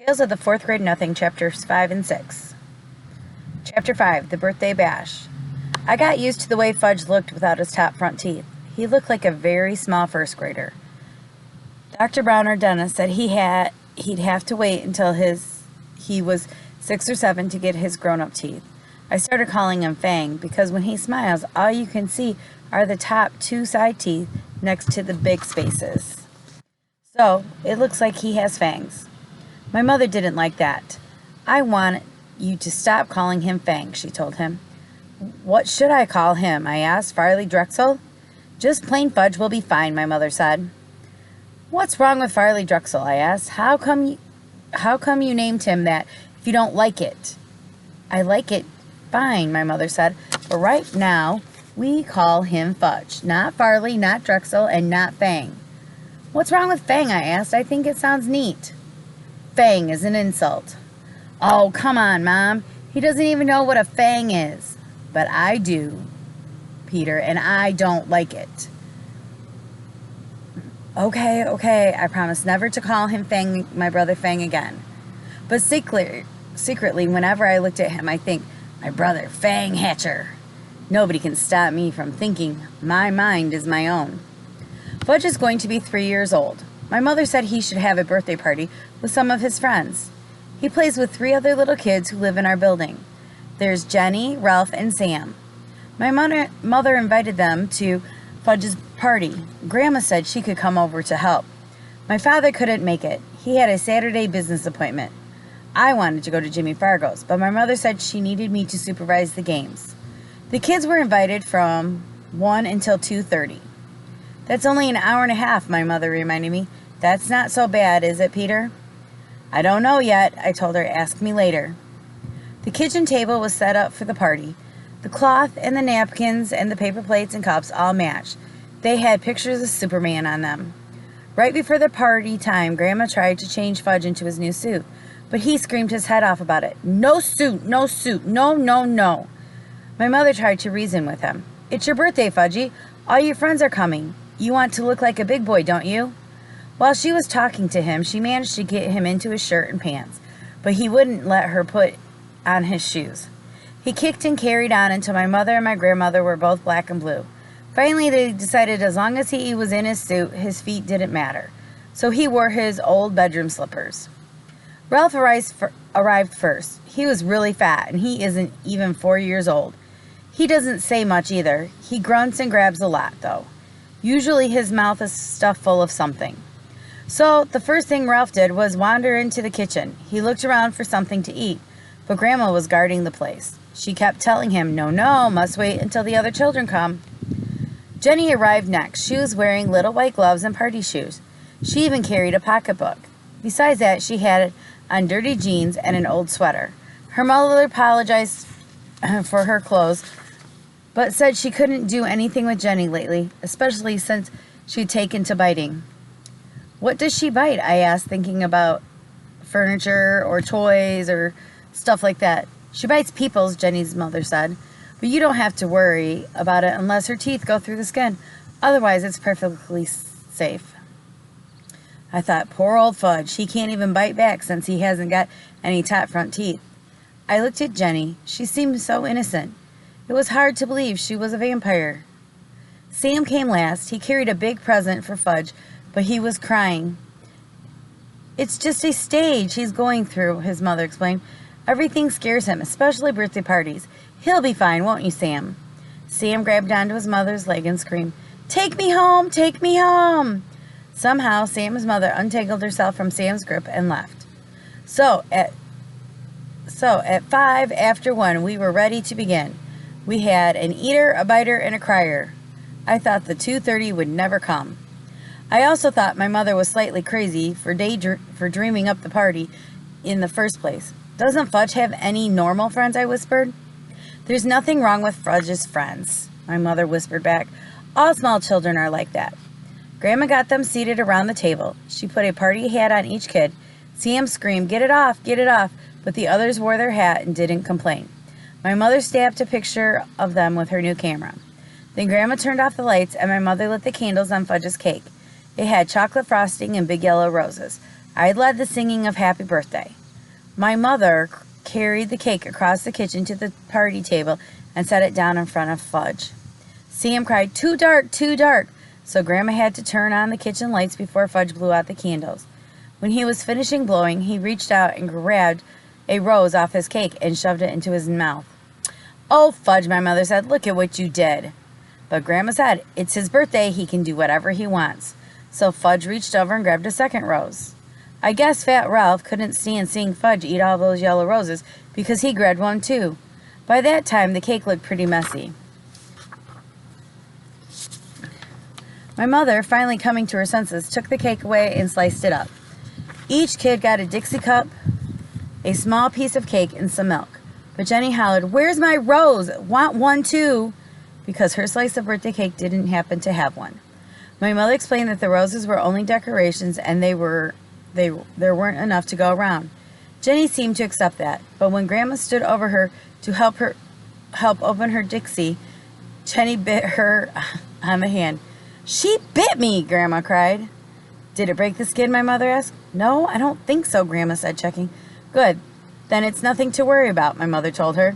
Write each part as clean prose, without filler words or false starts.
Tales of the Fourth Grade Nothing, Chapters 5 and 6. Chapter 5, The Birthday Bash. I got used to the way Fudge looked without his top front teeth. He looked like a very small first grader. Dr. Brown, our dentist, said he'd have to wait until he was 6 or 7 to get his grown-up teeth. I started calling him Fang because when he smiles, all you can see are the top 2 side teeth next to the big spaces. So, it looks like he has fangs. My mother didn't like that. I want you to stop calling him Fang, she told him. What should I call him? I asked. Farley Drexel? Just plain Fudge will be fine, my mother said. What's wrong with Farley Drexel? I asked. How come you named him that if you don't like it? I like it fine, my mother said. But right now, we call him Fudge. Not Farley, not Drexel, and not Fang. What's wrong with Fang? I asked. I think it sounds neat. Fang is an insult. Oh, come on, Mom. He doesn't even know what a fang is. But I do, Peter, and I don't like it. Okay, I promise never to call him Fang, my brother Fang again. But secretly, whenever I looked at him, I think, my brother Fang Hatcher. Nobody can stop me from thinking my mind is my own. Fudge is going to be 3 years old. My mother said he should have a birthday party with some of his friends. He plays with 3 other little kids who live in our building. There's Jenny, Ralph, and Sam. My mother invited them to Fudge's party. Grandma said she could come over to help. My father couldn't make it. He had a Saturday business appointment. I wanted to go to Jimmy Fargo's, but my mother said she needed me to supervise the games. The kids were invited from 1 until 2:30. That's only an hour and a half, my mother reminded me. That's not so bad, is it, Peter? I don't know yet, I told her. Ask me later. The kitchen table was set up for the party. The cloth and the napkins and the paper plates and cups all matched. They had pictures of Superman on them. Right before the party time, Grandma tried to change Fudge into his new suit, but he screamed his head off about it. No suit, no suit, no, no, no. My mother tried to reason with him. It's your birthday, Fudgy. All your friends are coming. You want to look like a big boy, don't you? While she was talking to him, she managed to get him into his shirt and pants, but he wouldn't let her put on his shoes. He kicked and carried on until my mother and my grandmother were both black and blue. Finally, they decided as long as he was in his suit, his feet didn't matter. So he wore his old bedroom slippers. Ralph arrived first. He was really fat, and he isn't even 4 years old. He doesn't say much either. He grunts and grabs a lot, though. Usually his mouth is stuffed full of something. So the first thing Ralph did was wander into the kitchen. He looked around for something to eat, but Grandma was guarding the place. She kept telling him, no, must wait until the other children come. Jenny arrived next. She was wearing little white gloves and party shoes. She even carried a pocketbook. Besides that, she had on dirty jeans and an old sweater. Her mother apologized for her clothes, but said she couldn't do anything with Jenny lately, especially since she'd taken to biting. What does she bite? I asked, thinking about furniture or toys or stuff like that. She bites people's, Jenny's mother said, but you don't have to worry about it unless her teeth go through the skin. Otherwise, it's perfectly safe. I thought, poor old Fudge, he can't even bite back since he hasn't got any top front teeth. I looked at Jenny. She seemed so innocent. It was hard to believe she was a vampire. Sam came last. He carried a big present for Fudge, but he was crying. It's just a stage he's going through, his mother explained. Everything scares him, especially birthday parties. He'll be fine, won't you, Sam? Sam grabbed onto his mother's leg and screamed, Take me home! Take me home! Somehow, Sam's mother untangled herself from Sam's grip and left. So at 5 after 1, we were ready to begin. We had an eater, a biter, and a crier. I thought the 2:30 would never come. I also thought my mother was slightly crazy for dreaming up the party in the first place. Doesn't Fudge have any normal friends? I whispered. There's nothing wrong with Fudge's friends, my mother whispered back. All small children are like that. Grandma got them seated around the table. She put a party hat on each kid. Sam screamed, Get it off, but the others wore their hat and didn't complain. My mother snapped a picture of them with her new camera. Then Grandma turned off the lights and my mother lit the candles on Fudge's cake. It had chocolate frosting and big yellow roses. I led the singing of Happy Birthday. My mother carried the cake across the kitchen to the party table and set it down in front of Fudge. Sam cried, "Too dark, too dark," so Grandma had to turn on the kitchen lights before Fudge blew out the candles. When he was finishing blowing, he reached out and grabbed a rose off his cake and shoved it into his mouth. "Oh, Fudge," my mother said, "look at what you did." But Grandma said, "It's his birthday, he can do whatever he wants." So Fudge reached over and grabbed a second rose. I guess Fat Ralph couldn't stand seeing Fudge eat all those yellow roses because he grabbed one too. By that time, the cake looked pretty messy. My mother, finally coming to her senses, took the cake away and sliced it up. Each kid got a Dixie cup, a small piece of cake, and some milk. But Jenny hollered, "Where's my rose? Want one too?" because her slice of birthday cake didn't happen to have one. My mother explained that the roses were only decorations and there weren't enough to go around. Jenny seemed to accept that, but when Grandma stood over her to help open her Dixie, Jenny bit her on the hand. "She bit me!" Grandma cried. "Did it break the skin?" my mother asked. "No, I don't think so," Grandma said, checking. "Good. Then it's nothing to worry about," my mother told her.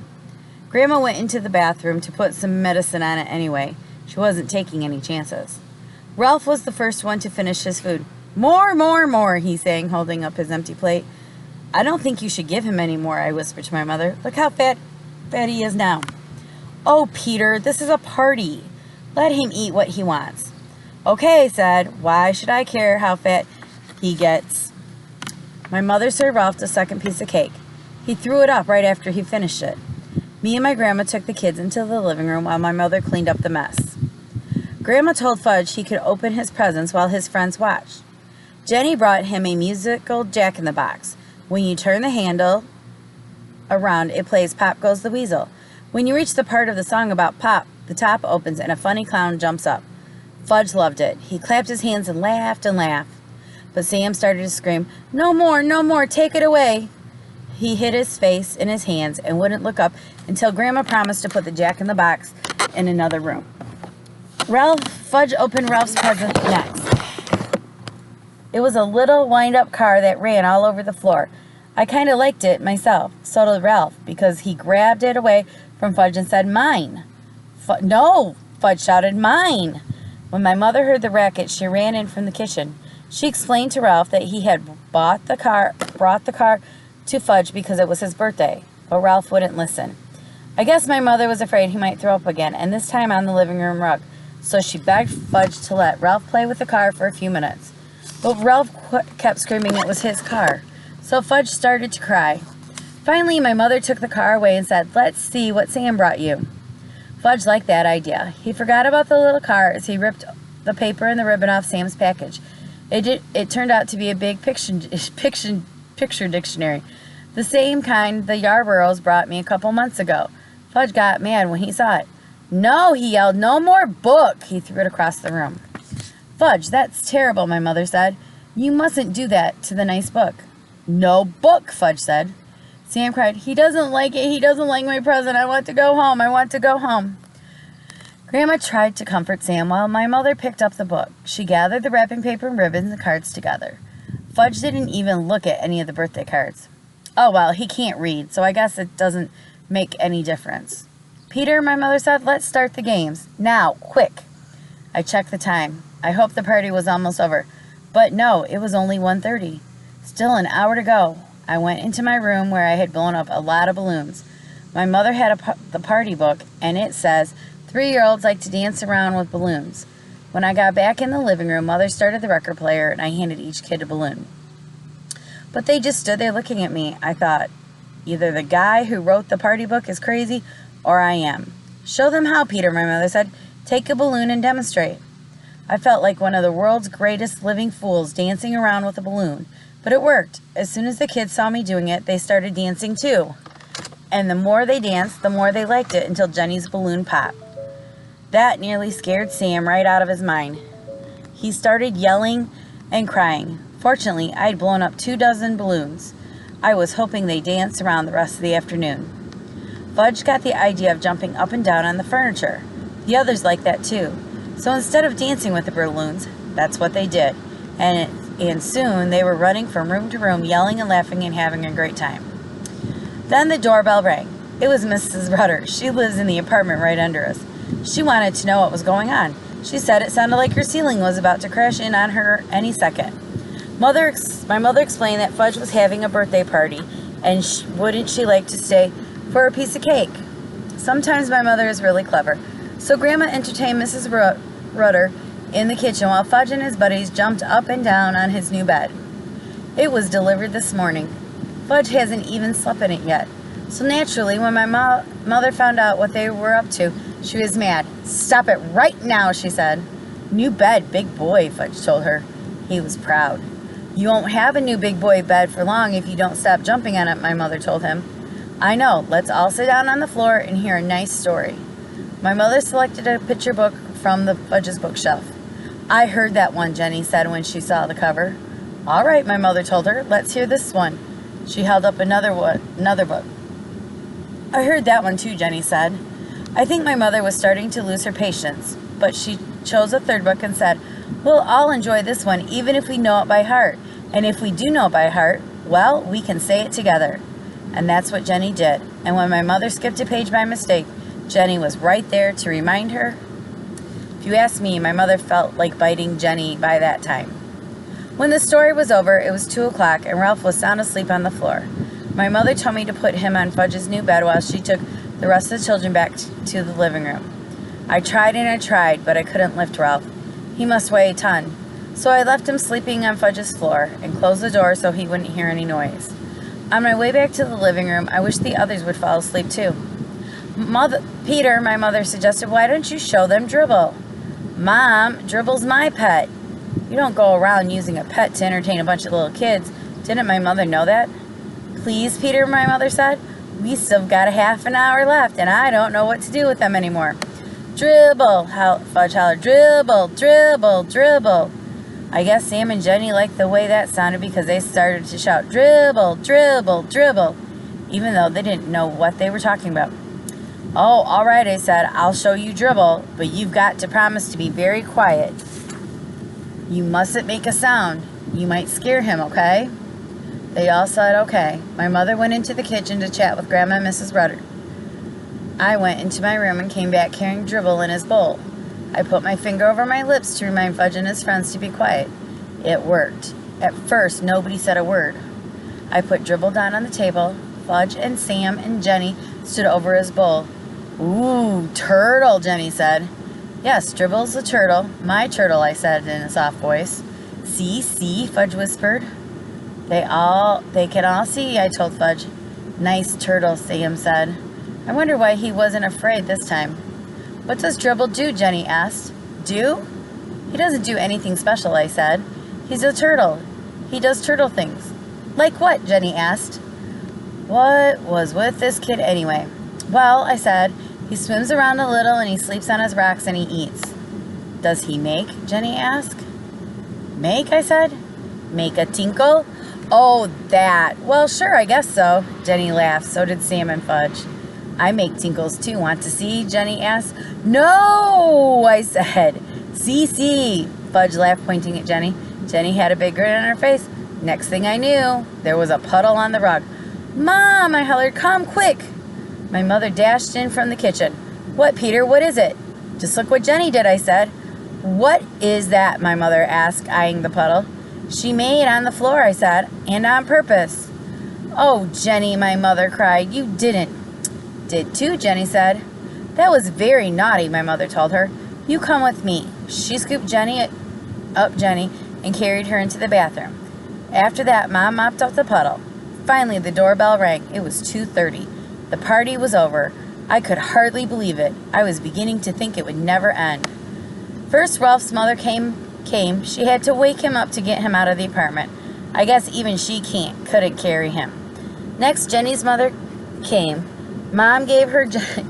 Grandma went into the bathroom to put some medicine on it anyway. She wasn't taking any chances. Ralph was the first one to finish his food. "More, more, more," he sang, holding up his empty plate. "I don't think you should give him any more," I whispered to my mother. "Look how fat he is now." "Oh, Peter, this is a party. Let him eat what he wants." "Okay," I said. "Why should I care how fat he gets?" My mother served Ralph the second piece of cake. He threw it up right after he finished it. Me and my grandma took the kids into the living room while my mother cleaned up the mess. Grandma told Fudge he could open his presents while his friends watched. Jenny brought him a musical Jack-in-the-Box. When you turn the handle around, it plays "Pop Goes the Weasel." When you reach the part of the song about Pop, the top opens and a funny clown jumps up. Fudge loved it. He clapped his hands and laughed and laughed. But Sam started to scream, "No more, no more, take it away." He hid his face in his hands and wouldn't look up until Grandma promised to put the Jack-in-the-Box in another room. Fudge opened Ralph's present next. It was a little wind-up car that ran all over the floor. I kind of liked it myself. So did Ralph, because he grabbed it away from Fudge and said, "Mine." "No," Fudge shouted, "mine." When my mother heard the racket, she ran in from the kitchen. She explained to Ralph that he had brought the car to Fudge because it was his birthday, but Ralph wouldn't listen. I guess my mother was afraid he might throw up again, and this time on the living room rug, so she begged Fudge to let Ralph play with the car for a few minutes. But Ralph kept screaming it was his car, so Fudge started to cry. Finally, my mother took the car away and said, "Let's see what Sam brought you." Fudge liked that idea. He forgot about the little car as he ripped the paper and the ribbon off Sam's package. It turned out to be a big picture dictionary, the same kind the Yarboroughs brought me a couple months ago. Fudge got mad when he saw it. "No," he yelled, "no more book." He threw it across the room. "Fudge, that's terrible," my mother said. "You mustn't do that to the nice book." "No book," Fudge said. Sam cried, "He doesn't like it. He doesn't like my present. I want to go home. I want to go home." Grandma tried to comfort Sam while my mother picked up the book. She gathered the wrapping paper and ribbons and cards together. Fudge didn't even look at any of the birthday cards. "Oh, well, he can't read, so I guess it doesn't make any difference." "Peter," my mother said, "let's start the games. Now, quick." I checked the time. I hoped the party was almost over. But no, it was only 1:30. Still an hour to go. I went into my room where I had blown up a lot of balloons. My mother had the party book, and it says, 3-year-olds like to dance around with balloons. When I got back in the living room, Mother started the record player, and I handed each kid a balloon. But they just stood there looking at me. I thought, either the guy who wrote the party book is crazy, or I am. "Show them how, Peter," my mother said. "Take a balloon and demonstrate." I felt like one of the world's greatest living fools dancing around with a balloon. But it worked. As soon as the kids saw me doing it, they started dancing too. And the more they danced, the more they liked it until Jenny's balloon popped. That nearly scared Sam right out of his mind. He started yelling and crying. Fortunately, I had blown up 24 balloons. I was hoping they danced around the rest of the afternoon. Fudge got the idea of jumping up and down on the furniture. The others liked that too. So instead of dancing with the balloons, that's what they did. And and soon they were running from room to room, yelling and laughing and having a great time. Then the doorbell rang. It was Mrs. Rudder. She lives in the apartment right under us. She wanted to know what was going on. She said it sounded like her ceiling was about to crash in on her any second. My mother explained that Fudge was having a birthday party, and wouldn't she like to stay for a piece of cake? Sometimes my mother is really clever. So Grandma entertained Mrs. Rudder in the kitchen while Fudge and his buddies jumped up and down on his new bed. It was delivered this morning. Fudge hasn't even slept in it yet. So naturally, when my mother found out what they were up to, she was mad. "Stop it right now," she said. "New bed, big boy," Fudge told her. He was proud. "You won't have a new big boy bed for long if you don't stop jumping on it," my mother told him. "I know. Let's all sit down on the floor and hear a nice story." My mother selected a picture book from the Fudge's bookshelf. "I heard that one," Jenny said when she saw the cover. "All right," my mother told her. "Let's hear this one." She held up another book. "I heard that one too," Jenny said. I think my mother was starting to lose her patience, but she chose a third book and said, "We'll all enjoy this one, even if we know it by heart. And if we do know it by heart, well, we can say it together." And that's what Jenny did. And when my mother skipped a page by mistake, Jenny was right there to remind her. If you ask me, my mother felt like biting Jenny by that time. When the story was over, it was 2 o'clock, and Ralph was sound asleep on the floor. My mother told me to put him on Fudge's new bed while she took the rest of the children back to the living room. I tried and I tried, but I couldn't lift Ralph. He must weigh a ton. So I left him sleeping on Fudge's floor and closed the door so he wouldn't hear any noise. On my way back to the living room, I wished the others would fall asleep too. Peter, my mother suggested, "Why don't you show them Dribble?" "Mom, Dribble's my pet." "You don't go around using a pet to entertain a bunch of little kids. Didn't my mother know that?" "Please, Peter," my mother said. "We still got a half an hour left, and I don't know what to do with them anymore." "Dribble," Fudge hollered. "Dribble, dribble, dribble." I guess Sam and Jenny liked the way that sounded because they started to shout, "Dribble, dribble, dribble," even though they didn't know what they were talking about. "Oh, all right," I said. "I'll show you Dribble, but you've got to promise to be very quiet. You mustn't make a sound. You might scare him, okay?" They all said okay. My mother went into the kitchen to chat with Grandma and Mrs. Rudder. I went into my room and came back carrying Dribble in his bowl. I put my finger over my lips to remind Fudge and his friends to be quiet. It worked. At first, nobody said a word. I put Dribble down on the table. Fudge and Sam and Jenny stood over his bowl. "Ooh, turtle," Jenny said. "Yes, Dribble's a turtle. My turtle," I said in a soft voice. See, Fudge whispered. They can all see, I told Fudge. "Nice turtle," Sam said. I wonder why he wasn't afraid this time. "What does Dribble do?" Jenny asked. "Do? He doesn't do anything special," I said. "He's a turtle. He does turtle things." "Like what?" Jenny asked. What was with this kid anyway? "Well," I said, "he swims around a little and he sleeps on his rocks and he eats." "Does he make?" Jenny asked. "Make?" I said. "Make a tinkle?" "Oh, that. Well, sure, I guess so." Jenny laughed. So did Sam and Fudge. "I make tinkles too. Want to see?" Jenny asked. "No," I said. See. Fudge laughed, pointing at Jenny. Jenny had a big grin on her face. Next thing I knew, there was a puddle on the rug. "Mom," I hollered, "come quick." My mother dashed in from the kitchen. "What, Peter? What is it?" "Just look what Jenny did," I said. "What is that?" my mother asked, eyeing the puddle. "She made on the floor," I said, "and on purpose." "Oh, Jenny," my mother cried, "you didn't." "Did too," Jenny said. "That was very naughty," my mother told her. "You come with me." She scooped Jenny and carried her into the bathroom. After that, Mom mopped up the puddle. Finally, the doorbell rang. It was 2:30. The party was over. I could hardly believe it. I was beginning to think it would never end. First, Ralph's mother came. She had to wake him up to get him out of the apartment. I guess even she couldn't carry him. Next, Jenny's mother came. Mom gave her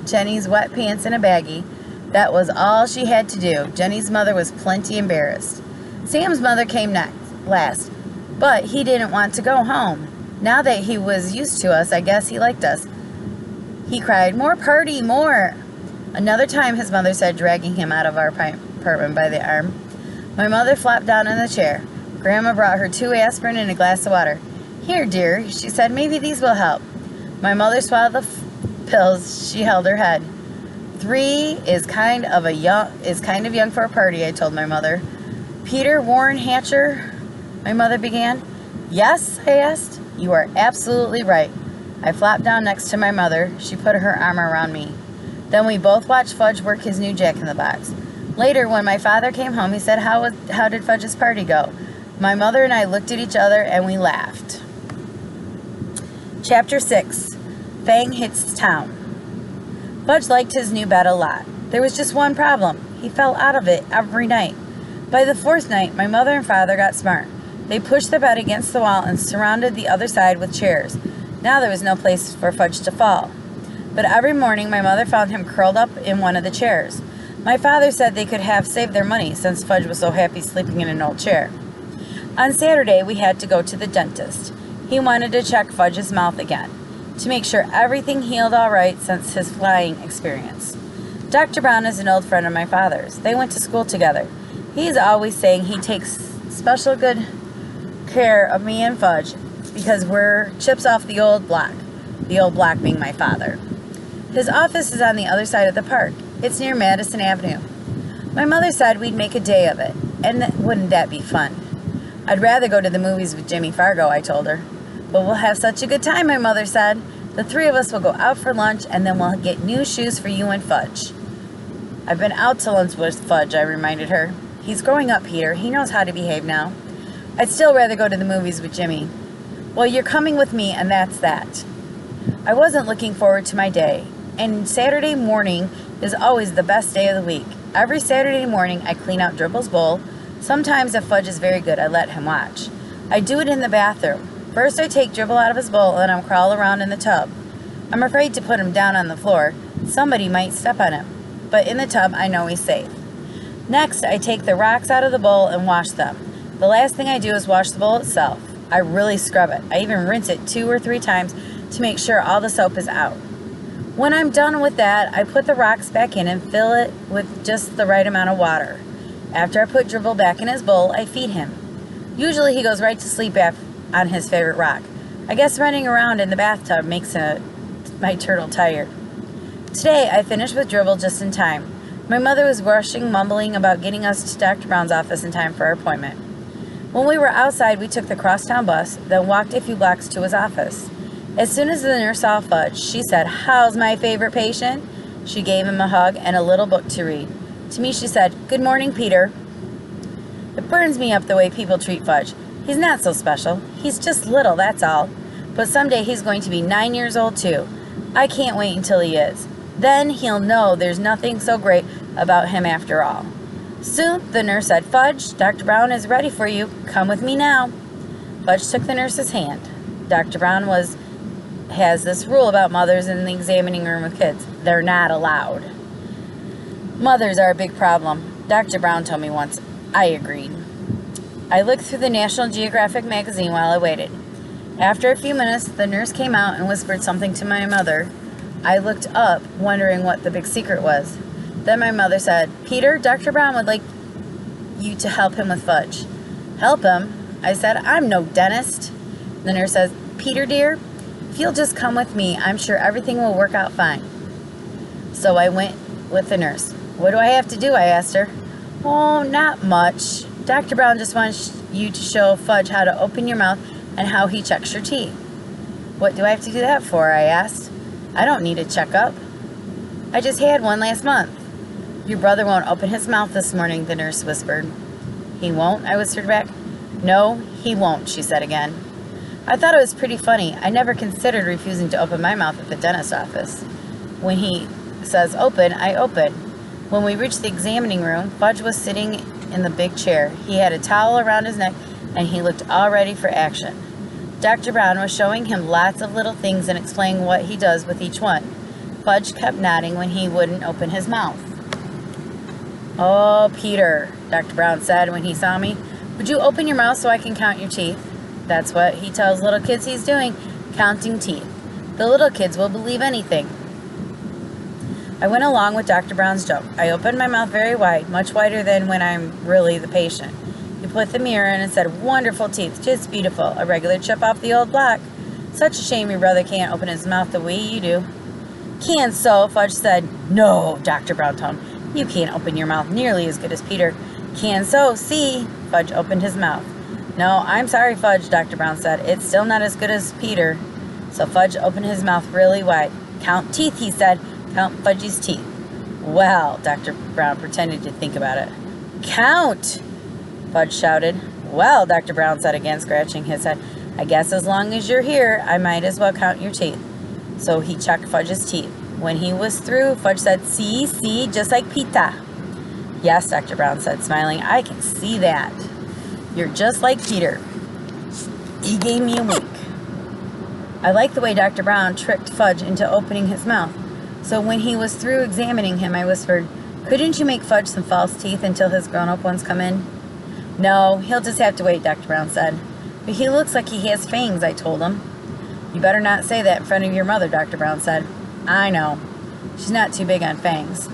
Jenny's wet pants in a baggie. That was all she had to do. Jenny's mother was plenty embarrassed. Sam's mother came last, but he didn't want to go home. Now that he was used to us, I guess he liked us. He cried, "More party, more!" Another time, his mother said, dragging him out of our apartment by the arm. My mother flopped down in the chair. Grandma brought her 2 aspirin and a glass of water. Here, dear, she said, maybe these will help. My mother swallowed the pills. She held her head. 3 is kind of young for a party, I told my mother. Peter Warren Hatcher, my mother began. Yes, I asked. You are absolutely right. I flopped down next to my mother. She put her arm around me. Then we both watched Fudge work his new Jack-in-the-Box. Later, when my father came home, he said, how did Fudge's party go? My mother and I looked at each other and we laughed. Chapter 6. Fang Hits Town. Fudge liked his new bed a lot. There was just one problem. He fell out of it every night. By the 4th night, my mother and father got smart. They pushed the bed against the wall and surrounded the other side with chairs. Now there was no place for Fudge to fall. But every morning, my mother found him curled up in one of the chairs. My father said they could have saved their money since Fudge was so happy sleeping in an old chair. On Saturday, we had to go to the dentist. He wanted to check Fudge's mouth again, to make sure everything healed all right since his flying experience. Dr. Brown is an old friend of my father's. They went to school together. He's always saying he takes special good care of me and Fudge because we're chips off the old block being my father. His office is on the other side of the park. It's near Madison Avenue. My mother said we'd make a day of it, and wouldn't that be fun? I'd rather go to the movies with Jimmy Fargo, I told her. But we'll have such a good time, my mother said. The 3 of us will go out for lunch, and then we'll get new shoes for you and Fudge. I've been out to lunch with Fudge, I reminded her. He's growing up, Peter. He knows how to behave now. I'd still rather go to the movies with Jimmy. Well, you're coming with me, and that's that. I wasn't looking forward to my day, and Saturday morning is always the best day of the week. Every Saturday morning, I clean out Dribble's bowl. Sometimes, if Fudge is very good, I let him watch. I do it in the bathroom. First, I take Dribble out of his bowl, and I crawl around in the tub. I'm afraid to put him down on the floor. Somebody might step on him. But in the tub, I know he's safe. Next, I take the rocks out of the bowl and wash them. The last thing I do is wash the bowl itself. I really scrub it. I even rinse it 2 or 3 times to make sure all the soap is out. When I'm done with that, I put the rocks back in and fill it with just the right amount of water. After I put Dribble back in his bowl, I feed him. Usually he goes right to sleep on his favorite rock. I guess running around in the bathtub makes my turtle tired. Today, I finished with Dribble just in time. My mother was rushing, mumbling about getting us to Dr. Brown's office in time for our appointment. When we were outside, we took the crosstown bus, then walked a few blocks to his office. As soon as the nurse saw Fudge, she said, "How's my favorite patient?" She gave him a hug and a little book to read. To me, she said, "Good morning, Peter." It burns me up the way people treat Fudge. He's not so special. He's just little, that's all. But someday he's going to be 9 years old, too. I can't wait until he is. Then he'll know there's nothing so great about him after all. Soon, the nurse said, "Fudge, Dr. Brown is ready for you. Come with me now." Fudge took the nurse's hand. Dr. Brown has this rule about mothers in the examining room with kids. They're not allowed. Mothers are a big problem. Dr. Brown told me once. I agreed. I looked through the National Geographic magazine while I waited. After a few minutes, the nurse came out and whispered something to my mother. I looked up, wondering what the big secret was. Then my mother said, "Peter, Dr. Brown would like you to help him with Fudge." "Help him?" I said. "I'm no dentist." The nurse says, "Peter, dear, if you'll just come with me, I'm sure everything will work out fine." So I went with the nurse. "What do I have to do?" I asked her. "Oh, not much. Dr. Brown just wants you to show Fudge how to open your mouth and how he checks your teeth." "What do I have to do that for?" I asked. "I don't need a checkup. I just had one last month." "Your brother won't open his mouth this morning," the nurse whispered. "He won't?" I whispered back. "No, he won't," she said again. I thought it was pretty funny. I never considered refusing to open my mouth at the dentist's office. When he says open, I open. When we reached the examining room, Fudge was sitting in the big chair. He had a towel around his neck, and he looked all ready for action. Dr. Brown was showing him lots of little things and explaining what he does with each one. Fudge kept nodding when he wouldn't open his mouth. "Oh, Peter," Dr. Brown said when he saw me, "would you open your mouth so I can count your teeth?" That's what he tells little kids he's doing, counting teeth. The little kids will believe anything. I went along with Dr. Brown's joke. I opened my mouth very wide, much wider than when I'm really the patient. He put the mirror in and said, "Wonderful teeth, just beautiful. A regular chip off the old block. Such a shame your brother can't open his mouth the way you do." "Can so," Fudge said. "No," Dr. Brown told him. "You can't open your mouth nearly as good as Peter." "Can so, see." Fudge opened his mouth. "No, I'm sorry, Fudge," Dr. Brown said. "It's still not as good as Peter." So Fudge opened his mouth really wide. "Count teeth," he said. "Count Fudge's teeth." "Well," Dr. Brown pretended to think about it. "Count!" Fudge shouted. "Well," Dr. Brown said again, scratching his head, "I guess as long as you're here, I might as well count your teeth." So he checked Fudge's teeth. When he was through, Fudge said, see, just like Peter." "Yes," Dr. Brown said, smiling, "I can see that. You're just like Peter." He gave me a wink. I liked the way Dr. Brown tricked Fudge into opening his mouth. So when he was through examining him, I whispered, "Couldn't you make Fudge some false teeth until his grown-up ones come in?" "No, he'll just have to wait," Dr. Brown said. "But he looks like he has fangs," I told him. "You better not say that in front of your mother," Dr. Brown said. "I know. She's not too big on fangs."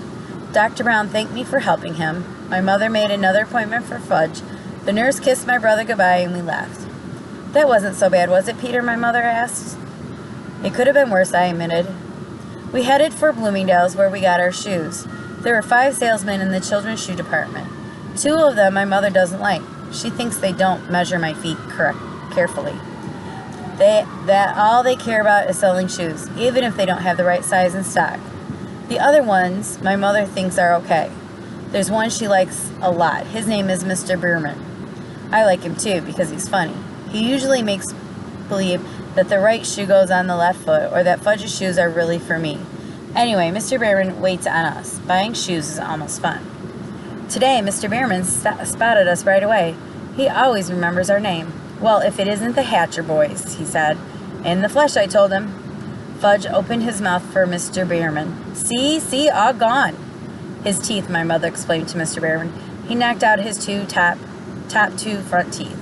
Dr. Brown thanked me for helping him. My mother made another appointment for Fudge. The nurse kissed my brother goodbye and we left. "That wasn't so bad, was it, Peter?" my mother asked. "It could have been worse," I admitted. We headed for Bloomingdale's where we got our shoes. There were 5 salesmen in the children's shoe department. 2 of them my mother doesn't like. She thinks they don't measure my feet carefully. That all they care about is selling shoes, even if they don't have the right size in stock. The other ones my mother thinks are okay. There's one she likes a lot. His name is Mr. Bierman. I like him too because he's funny. He usually makes believe that the right shoe goes on the left foot or that Fudge's shoes are really for me. Anyway, Mr. Bierman waits on us. Buying shoes is almost fun. Today, Mr. Bierman spotted us right away. He always remembers our name. "Well, if it isn't the Hatcher boys," he said. "In the flesh," I told him. Fudge opened his mouth for Mr. Bierman. See, all gone." "His teeth," my mother explained to Mr. Bierman. "He knocked out his top 2 front teeth."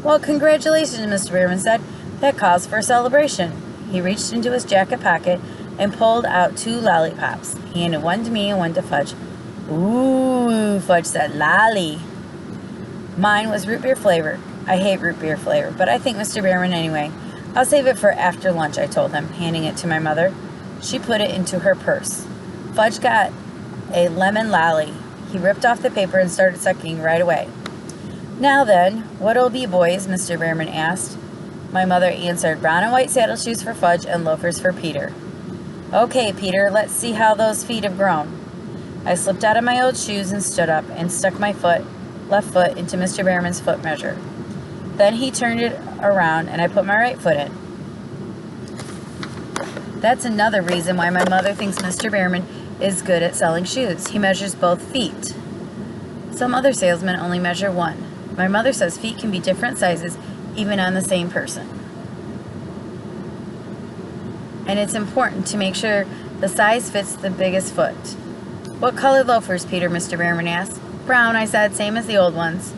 "Well, congratulations," Mr. Bierman said. "That calls for a celebration." He reached into his jacket pocket and pulled out 2 lollipops. He handed one to me and one to Fudge. "Ooh," Fudge said, "lolly." Mine was root beer flavor. I hate root beer flavor, but I think Mr. Bierman anyway. "I'll save it for after lunch," I told him, handing it to my mother. She put it into her purse. Fudge got a lemon lolly. He ripped off the paper and started sucking right away. "Now then, what'll it be, boys?" Mr. Bierman asked. My mother answered, "Brown and white saddle shoes for Fudge and loafers for Peter." "Okay, Peter, let's see how those feet have grown." I slipped out of my old shoes and stood up and stuck my left foot into Mr. Bierman's foot measure. Then he turned it around and I put my right foot in. That's another reason why my mother thinks Mr. Bierman is good at selling shoes. He measures both feet. Some other salesmen only measure one. My mother says feet can be different sizes even on the same person. And it's important to make sure the size fits the biggest foot. "What color loafers, Peter?" Mr. Bierman asked. "Brown," I said, "same as the old ones."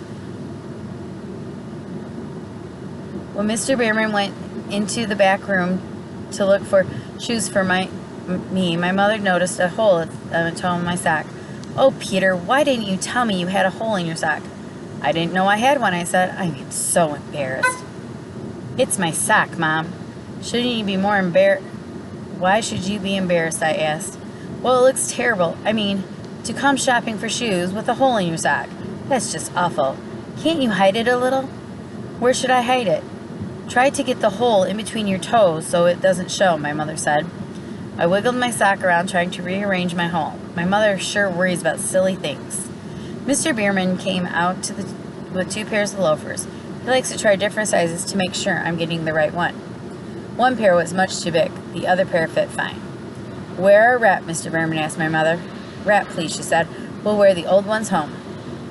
When Mr. Bierman went into the back room to look for shoes for me, my mother noticed a hole at the toe of my sock. "Oh, Peter, why didn't you tell me you had a hole in your sock?" "I didn't know I had one," I said. I am so embarrassed. "It's my sock, Mom. Shouldn't you be more embarrassed?" "Why should you be embarrassed?" I asked. "Well, it looks terrible. I mean, to come shopping for shoes with a hole in your sock. That's just awful. Can't you hide it a little?" "Where should I hide it?" "Try to get the hole in between your toes so it doesn't show," my mother said. I wiggled my sock around trying to rearrange my hole. My mother sure worries about silly things. Mr. Bierman came out with 2 pairs of loafers. He likes to try different sizes to make sure I'm getting the right one. One pair was much too big. The other pair fit fine. "Wear a wrap?" Mr. Bierman asked my mother. "Wrap, please," she said. "We'll wear the old ones home."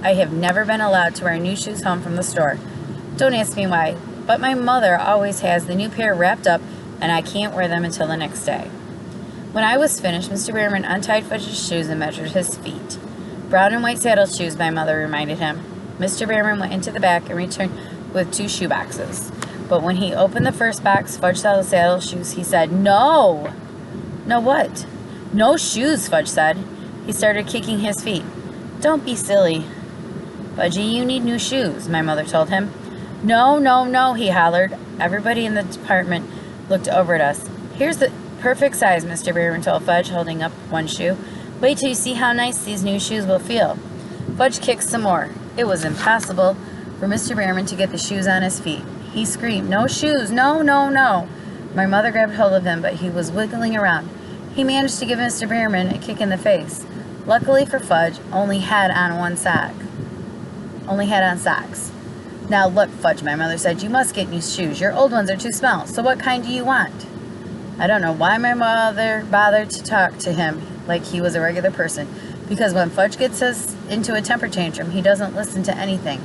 I have never been allowed to wear new shoes home from the store. Don't ask me why, but my mother always has the new pair wrapped up and I can't wear them until the next day. When I was finished, Mr. Bierman untied Fudge's shoes and measured his feet. "Brown and white saddle shoes," my mother reminded him. Mr. Bierman went into the back and returned with 2 shoe boxes. But when he opened the first box, Fudge saw the saddle shoes. He said, "No!" "No what?" "No shoes," Fudge said. He started kicking his feet. "Don't be silly." Fudgy, you need new shoes, my mother told him. No, no, no, he hollered. Everybody in the department looked over at us. Here's the perfect size, Mr. Behrman told Fudge, holding up one shoe. Wait till you see how nice these new shoes will feel. Fudge kicked some more. It was impossible for Mr. Behrman to get the shoes on his feet. He screamed, no shoes, no, no, no. My mother grabbed hold of him, but he was wiggling around. He managed to give Mr. Behrman a kick in the face. Luckily for Fudge, only had on socks. Now look, Fudge, my mother said, you must get new shoes. Your old ones are too small, so what kind do you want? I don't know why my mother bothered to talk to him like he was a regular person, because when Fudge gets us into a temper tantrum, he doesn't listen to anything.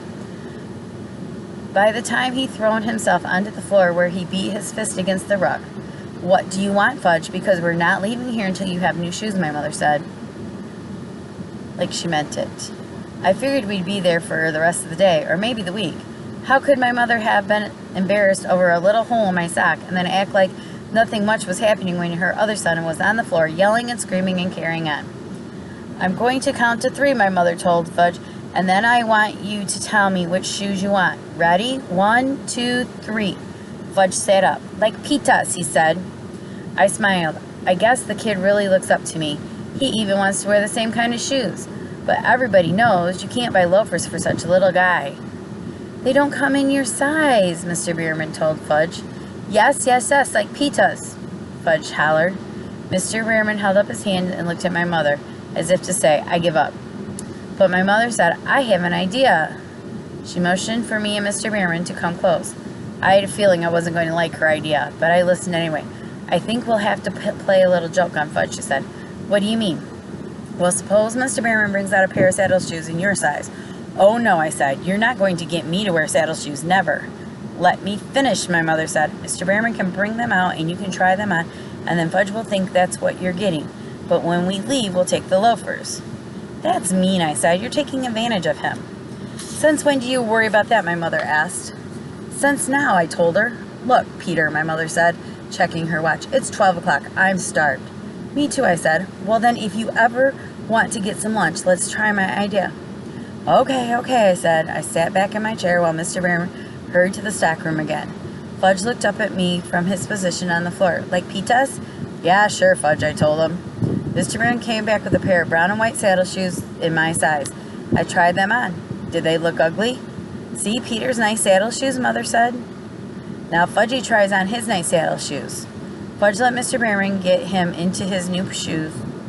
By the time he'd thrown himself onto the floor where he beat his fist against the rug. What do you want, Fudge? Because we're not leaving here until you have new shoes, my mother said. Like she meant it. I figured we'd be there for the rest of the day, or maybe the week. How could my mother have been embarrassed over a little hole in my sock and then act like nothing much was happening when her other son was on the floor yelling and screaming and carrying on? I'm going to count to 3, my mother told Fudge, and then I want you to tell me which shoes you want. Ready? 1, 2, 3. Fudge sat up. Like pitas, he said. I smiled. I guess the kid really looks up to me. He even wants to wear the same kind of shoes. But everybody knows you can't buy loafers for such a little guy. They don't come in your size, Mr. Behrman told Fudge. Yes, yes, yes, like pitas, Fudge hollered. Mr. Behrman held up his hand and looked at my mother, as if to say, I give up. But my mother said, I have an idea. She motioned for me and Mr. Behrman to come close. I had a feeling I wasn't going to like her idea, but I listened anyway. I think we'll have to play a little joke on Fudge, she said. What do you mean? Well, suppose Mr. Behrman brings out a pair of saddle shoes in your size. Oh, no, I said. You're not going to get me to wear saddle shoes, never. Let me finish, my mother said. Mr. Behrman can bring them out and you can try them on, and then Fudge will think that's what you're getting. But when we leave, we'll take the loafers. That's mean, I said. You're taking advantage of him. Since when do you worry about that, my mother asked. Since now, I told her. Look, Peter, my mother said, checking her watch. It's 12 o'clock. I'm starved. Me too, I said. Well, then, if you ever want to get some lunch, let's try my idea. Okay, I said. I sat back in my chair while Mr. Behrman hurried to the stockroom again. Fudge looked up at me from his position on the floor. Like pitas? Yeah, sure, Fudge, I told him. Mr. Behrman came back with a pair of brown and white saddle shoes in my size. I tried them on. Did they look ugly? See Peter's nice saddle shoes, Mother said. Now Fudgy tries on his nice saddle shoes. Fudge let Mr. Behrman get him into his new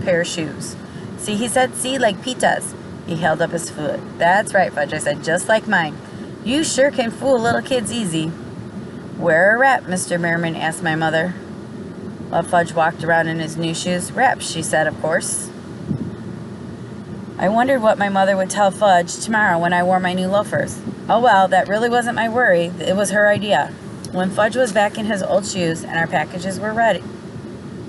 pair of shoes. See, he said, see, like pitas. He held up his foot. That's right, Fudge, I said, just like mine. You sure can fool little kids easy. Where are Rap, Mr. Behrman asked my mother. While Fudge walked around in his new shoes. Rap, she said, of course. I wondered what my mother would tell Fudge tomorrow when I wore my new loafers. Oh well, that really wasn't my worry. It was her idea. When Fudge was back in his old shoes and our package was ready,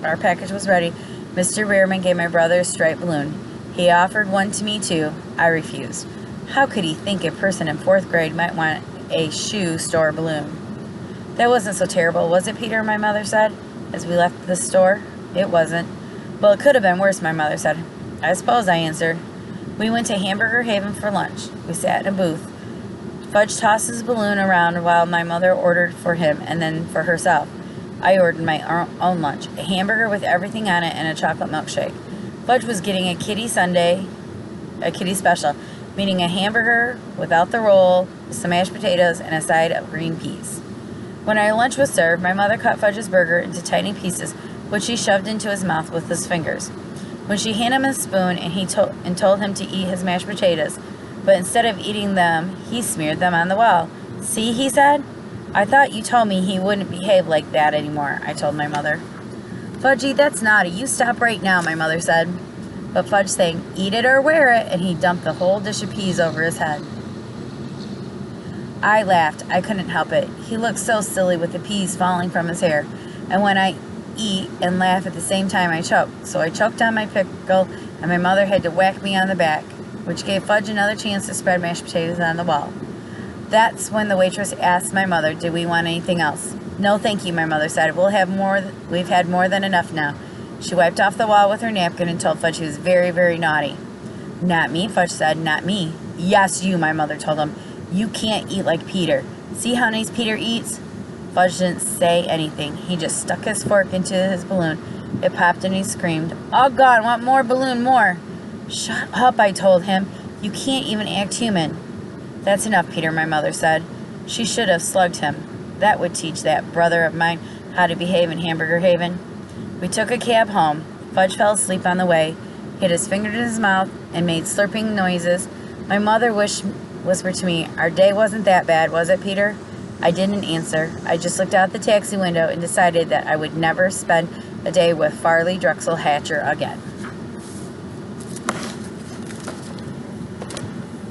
Mr. Behrman gave my brother a striped balloon. He offered one to me too. I refused. How could he think a person in 4th grade might want a shoe store balloon? That wasn't so terrible, was it, Peter? My mother said, as we left the store. It wasn't. Well, it could have been worse, my mother said. I suppose, I answered. We went to Hamburger Haven for lunch. We sat in a booth. Fudge tossed his balloon around while my mother ordered for him and then for herself. I ordered my own lunch, a hamburger with everything on it and a chocolate milkshake. Fudge was getting a kiddie special, meaning a hamburger without the roll, some mashed potatoes, and a side of green peas. When our lunch was served, my mother cut Fudge's burger into tiny pieces, which he shoved into his mouth with his fingers. When she handed him a spoon and told him to eat his mashed potatoes, but instead of eating them, he smeared them on the wall. See, he said. I thought you told me he wouldn't behave like that anymore, I told my mother. Fudgy, that's naughty. You stop right now, my mother said. But Fudge sang, eat it or wear it, and he dumped the whole dish of peas over his head. I laughed. I couldn't help it. He looked so silly with the peas falling from his hair. And when I eat and laugh at the same time, I choked. So I choked on my pickle, and my mother had to whack me on the back, which gave Fudge another chance to spread mashed potatoes on the wall. That's when the waitress asked my mother, did we want anything else? No, thank you, my mother said. We've had more than enough now. She wiped off the wall with her napkin and told Fudge he was very, very naughty. Not me, Fudge said, not me. Yes, you, my mother told him. You can't eat like Peter. See how nice Peter eats? Fudge didn't say anything. He just stuck his fork into his balloon. It popped and he screamed, "Oh God, want more balloon, more." "Shut up," I told him. "You can't even act human." "That's enough, Peter," my mother said. She should have slugged him. That would teach that brother of mine how to behave in Hamburger Haven. We took a cab home. Fudge fell asleep on the way, hid his finger in his mouth, and made slurping noises. My mother whispered to me, "Our day wasn't that bad, was it, Peter?" I didn't answer. I just looked out the taxi window and decided that I would never spend a day with Farley Drexel Hatcher again.